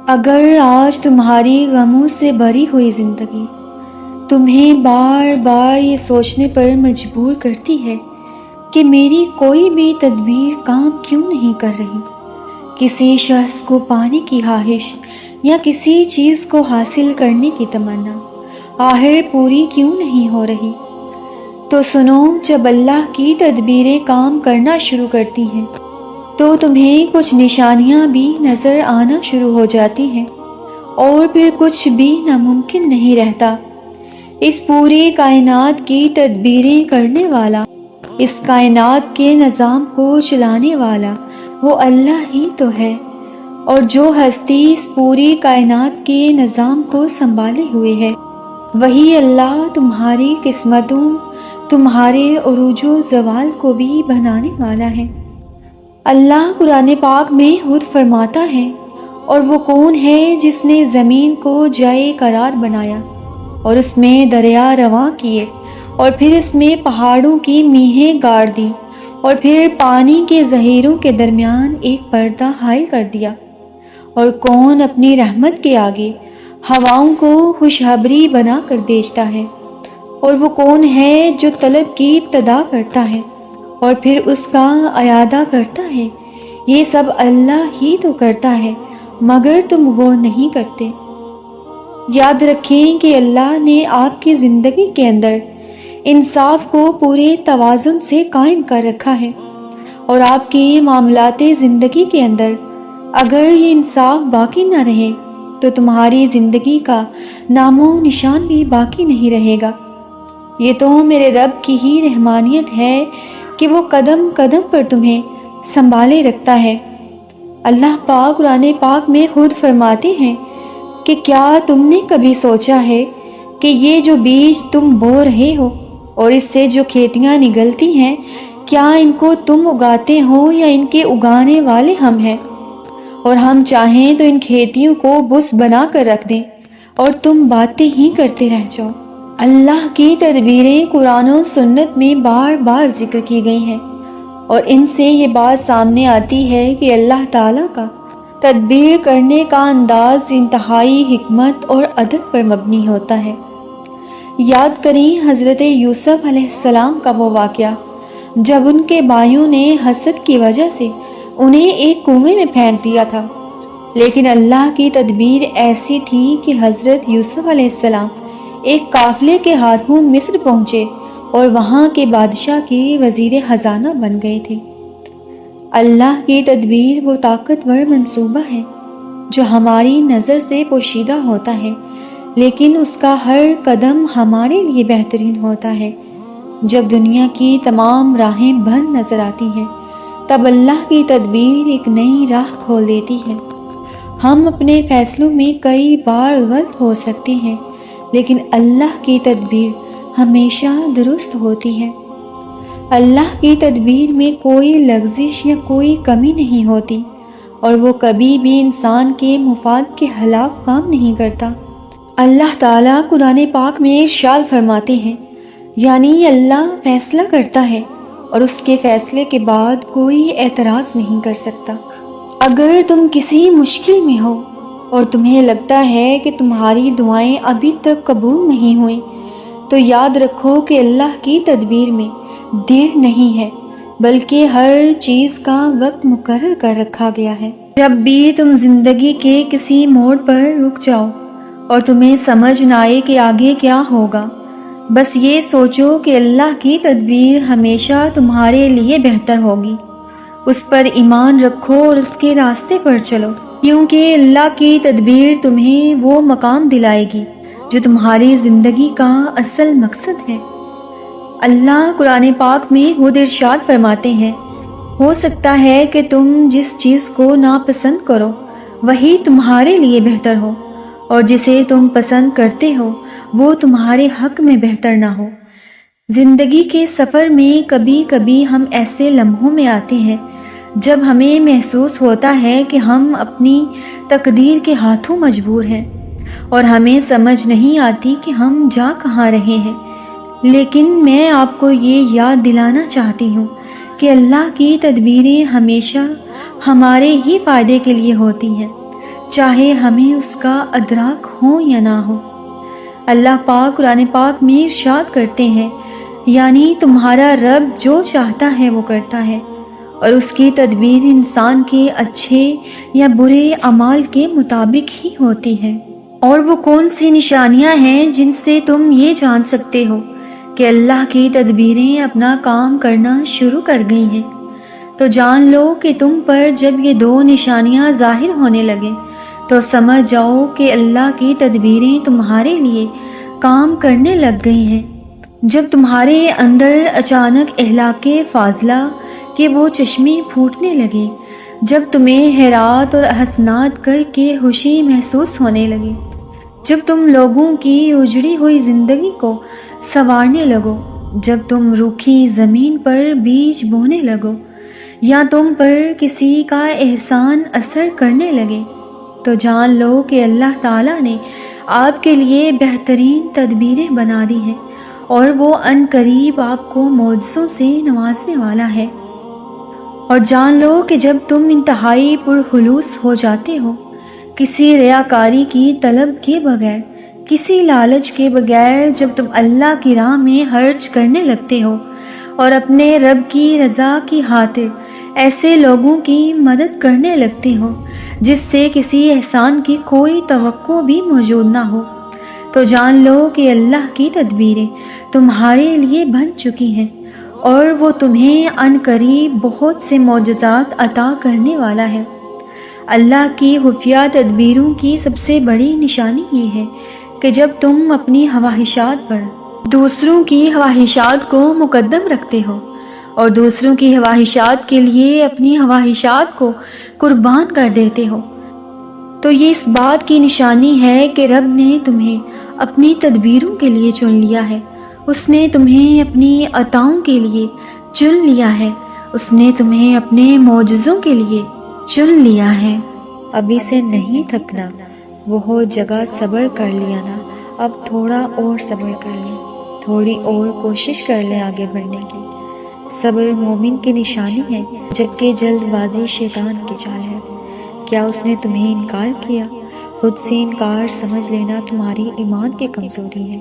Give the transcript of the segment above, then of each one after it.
اگر آج تمہاری غموں سے بھری ہوئی زندگی تمہیں بار بار یہ سوچنے پر مجبور کرتی ہے کہ میری کوئی بھی تدبیر کام کیوں نہیں کر رہی، کسی شخص کو پانے کی خواہش یا کسی چیز کو حاصل کرنے کی تمنا آخر پوری کیوں نہیں ہو رہی، تو سنو، جب اللہ کی تدبیریں کام کرنا شروع کرتی ہیں تو تمہیں کچھ نشانیاں بھی نظر آنا شروع ہو جاتی ہیں اور پھر کچھ بھی ناممکن نہیں رہتا۔ اس پوری کائنات کی تدبیریں کرنے والا، اس کائنات کے نظام کو چلانے والا وہ اللہ ہی تو ہے، اور جو ہستی اس پوری کائنات کے نظام کو سنبھالے ہوئے ہے وہی اللہ تمہاری قسمتوں، تمہارے عروج و زوال کو بھی بنانے والا ہے۔ اللہ قرآن پاک میں خود فرماتا ہے، اور وہ کون ہے جس نے زمین کو جائے قرار بنایا اور اس میں دریا رواں کیے، اور پھر اس میں پہاڑوں کی میہیں گاڑ دی، اور پھر پانی کے ذخیروں کے درمیان ایک پردہ حائل کر دیا، اور کون اپنی رحمت کے آگے ہواؤں کو خوشخبری بنا کر بھیجتا ہے، اور وہ کون ہے جو طلب کی ابتدا کرتا ہے اور پھر اس کا اعادہ کرتا ہے، یہ سب اللہ ہی تو کرتا ہے مگر تم غور نہیں کرتے۔ یاد رکھیں کہ اللہ نے آپ کی زندگی کے اندر انصاف کو پورے توازن سے قائم کر رکھا ہے، اور آپ کے معاملات زندگی کے اندر اگر یہ انصاف باقی نہ رہے تو تمہاری زندگی کا نام و نشان بھی باقی نہیں رہے گا۔ یہ تو میرے رب کی ہی رحمانیت ہے کہ وہ قدم قدم پر تمہیں سنبھالے رکھتا ہے۔ اللہ پاک قرآن پاک میں خود فرماتے ہیں کہ کیا تم نے کبھی سوچا ہے کہ یہ جو بیج تم بو رہے ہو اور اس سے جو کھیتیاں نگلتی ہیں، کیا ان کو تم اگاتے ہو یا ان کے اگانے والے ہم ہیں؟ اور ہم چاہیں تو ان کھیتیوں کو بس بنا کر رکھ دیں اور تم باتیں ہی کرتے رہ جاؤ۔ اللہ کی تدبیریں قرآن و سنت میں بار بار ذکر کی گئی ہیں، اور ان سے یہ بات سامنے آتی ہے کہ اللہ تعالیٰ کا تدبیر کرنے کا انداز انتہائی حکمت اور عدل پر مبنی ہوتا ہے۔ یاد کریں حضرت یوسف علیہ السلام کا وہ واقعہ جب ان کے بھائیوں نے حسد کی وجہ سے انہیں ایک کنویں میں پھینک دیا تھا، لیکن اللہ کی تدبیر ایسی تھی کہ حضرت یوسف علیہ السلام ایک قافلے کے ہاتھوں مصر پہنچے اور وہاں کے بادشاہ کے وزیر خزانہ بن گئے تھے۔ اللہ کی تدبیر وہ طاقتور منصوبہ ہے جو ہماری نظر سے پوشیدہ ہوتا ہے، لیکن اس کا ہر قدم ہمارے لیے بہترین ہوتا ہے۔ جب دنیا کی تمام راہیں بند نظر آتی ہیں تب اللہ کی تدبیر ایک نئی راہ کھول دیتی ہے۔ ہم اپنے فیصلوں میں کئی بار غلط ہو سکتے ہیں، لیکن اللہ کی تدبیر ہمیشہ درست ہوتی ہے۔ اللہ کی تدبیر میں کوئی لغزش یا کوئی کمی نہیں ہوتی، اور وہ کبھی بھی انسان کے مفاد کے خلاف کام نہیں کرتا۔ اللہ تعالیٰ قرآن پاک میں ارشاد فرماتے ہیں، یعنی اللہ فیصلہ کرتا ہے اور اس کے فیصلے کے بعد کوئی اعتراض نہیں کر سکتا۔ اگر تم کسی مشکل میں ہو اور تمہیں لگتا ہے کہ تمہاری دعائیں ابھی تک قبول نہیں ہوئیں، تو یاد رکھو کہ اللہ کی تدبیر میں دیر نہیں ہے، بلکہ ہر چیز کا وقت مقرر کر رکھا گیا ہے۔ جب بھی تم زندگی کے کسی موڑ پر رک جاؤ اور تمہیں سمجھ نہ آئے کہ آگے کیا ہوگا، بس یہ سوچو کہ اللہ کی تدبیر ہمیشہ تمہارے لیے بہتر ہوگی۔ اس پر ایمان رکھو اور اس کے راستے پر چلو، کیونکہ اللہ کی تدبیر تمہیں وہ مقام دلائے گی جو تمہاری زندگی کا اصل مقصد ہے۔ اللہ قرآن پاک میں خود ارشاد فرماتے ہیں، ہو سکتا ہے کہ تم جس چیز کو ناپسند کرو وہی تمہارے لیے بہتر ہو، اور جسے تم پسند کرتے ہو وہ تمہارے حق میں بہتر نہ ہو۔ زندگی کے سفر میں کبھی کبھی ہم ایسے لمحوں میں آتے ہیں جب ہمیں محسوس ہوتا ہے کہ ہم اپنی تقدیر کے ہاتھوں مجبور ہیں، اور ہمیں سمجھ نہیں آتی کہ ہم جا کہاں رہے ہیں۔ لیکن میں آپ کو یہ یاد دلانا چاہتی ہوں کہ اللہ کی تدبیریں ہمیشہ ہمارے ہی فائدے کے لیے ہوتی ہیں۔ چاہے ہمیں اس کا ادراک ہو یا نہ ہو۔ اللہ پاک قرآن پاک میں ارشاد کرتے ہیں، یعنی تمہارا رب جو چاہتا ہے وہ کرتا ہے، اور اس کی تدبیر انسان کے اچھے یا برے اعمال کے مطابق ہی ہوتی ہے۔ اور وہ کون سی نشانیاں ہیں جن سے تم یہ جان سکتے ہو کہ اللہ کی تدبیریں اپنا کام کرنا شروع کر گئی ہیں؟ تو جان لو کہ تم پر جب یہ دو نشانیاں ظاہر ہونے لگیں تو سمجھ جاؤ کہ اللہ کی تدبیریں تمہارے لیے کام کرنے لگ گئی ہیں۔ جب تمہارے اندر اچانک احلاق فاضلہ کے وہ چشمے پھوٹنے لگے، جب تمہیں حیرات اور حسنات کر کے خوشی محسوس ہونے لگی، جب تم لوگوں کی اجڑی ہوئی زندگی کو سنوارنے لگو، جب تم روکھی زمین پر بیج بونے لگو، یا تم پر کسی کا احسان اثر کرنے لگے، تو جان لو کہ اللہ تعالیٰ نے آپ کے لیے بہترین تدبیریں بنا دی ہیں، اور وہ عن قریب آپ کو معجزوں سے نوازنے والا ہے۔ اور جان لو کہ جب تم انتہائی پرخلوص ہو جاتے ہو، کسی ریاکاری کی طلب کے بغیر، کسی لالچ کے بغیر، جب تم اللہ کی راہ میں خرچ کرنے لگتے ہو اور اپنے رب کی رضا کی خاطر ایسے لوگوں کی مدد کرنے لگتے ہو جس سے کسی احسان کی کوئی توقع بھی موجود نہ ہو، تو جان لو کہ اللہ کی تدبیریں تمہارے لیے بن چکی ہیں، اور وہ تمہیں عن قریب بہت سے معجزات عطا کرنے والا ہے۔ اللہ کی خفیہ تدبیروں کی سب سے بڑی نشانی یہ ہے کہ جب تم اپنی خواہشات پر دوسروں کی خواہشات کو مقدم رکھتے ہو اور دوسروں کی خواہشات کے لیے اپنی خواہشات کو قربان کر دیتے ہو، تو یہ اس بات کی نشانی ہے کہ رب نے تمہیں اپنی تدبیروں کے لیے چن لیا ہے، اس نے تمہیں اپنی عطاؤں کے لیے چن لیا ہے، اس نے تمہیں اپنے معجزوں کے لیے چن لیا ہے۔ ابھی سے نہیں تھکنا، بہت جگہ صبر کر لیا نا، اب تھوڑا اور صبر کر لیں، تھوڑی اور کوشش کر لیں آگے بڑھنے کی۔ صبر مومن کی نشانی ہے، جبکہ جلد بازی شیطان کی چال ہے۔ کیا اس نے تمہیں انکار کیا؟ خود سے انکار سمجھ لینا تمہاری ایمان کی کمزوری ہے۔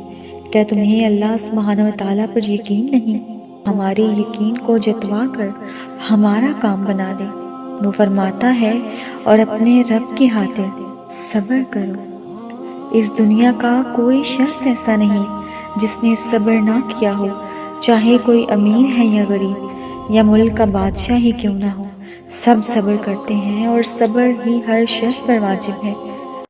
کیا تمہیں اللہ سبحانہ و تعالیٰ پر یقین نہیں؟ ہمارے یقین کو جتوا کر ہمارا کام بنا دے۔ وہ فرماتا ہے، اور اپنے رب کی خاطر صبر کرو۔ اس دنیا کا کوئی شخص ایسا نہیں جس نے صبر نہ کیا ہو، چاہے کوئی امیر ہے یا غریب، یا ملک کا بادشاہ ہی کیوں نہ ہو، سب صبر کرتے ہیں، اور صبر ہی ہر شخص پر واجب ہے۔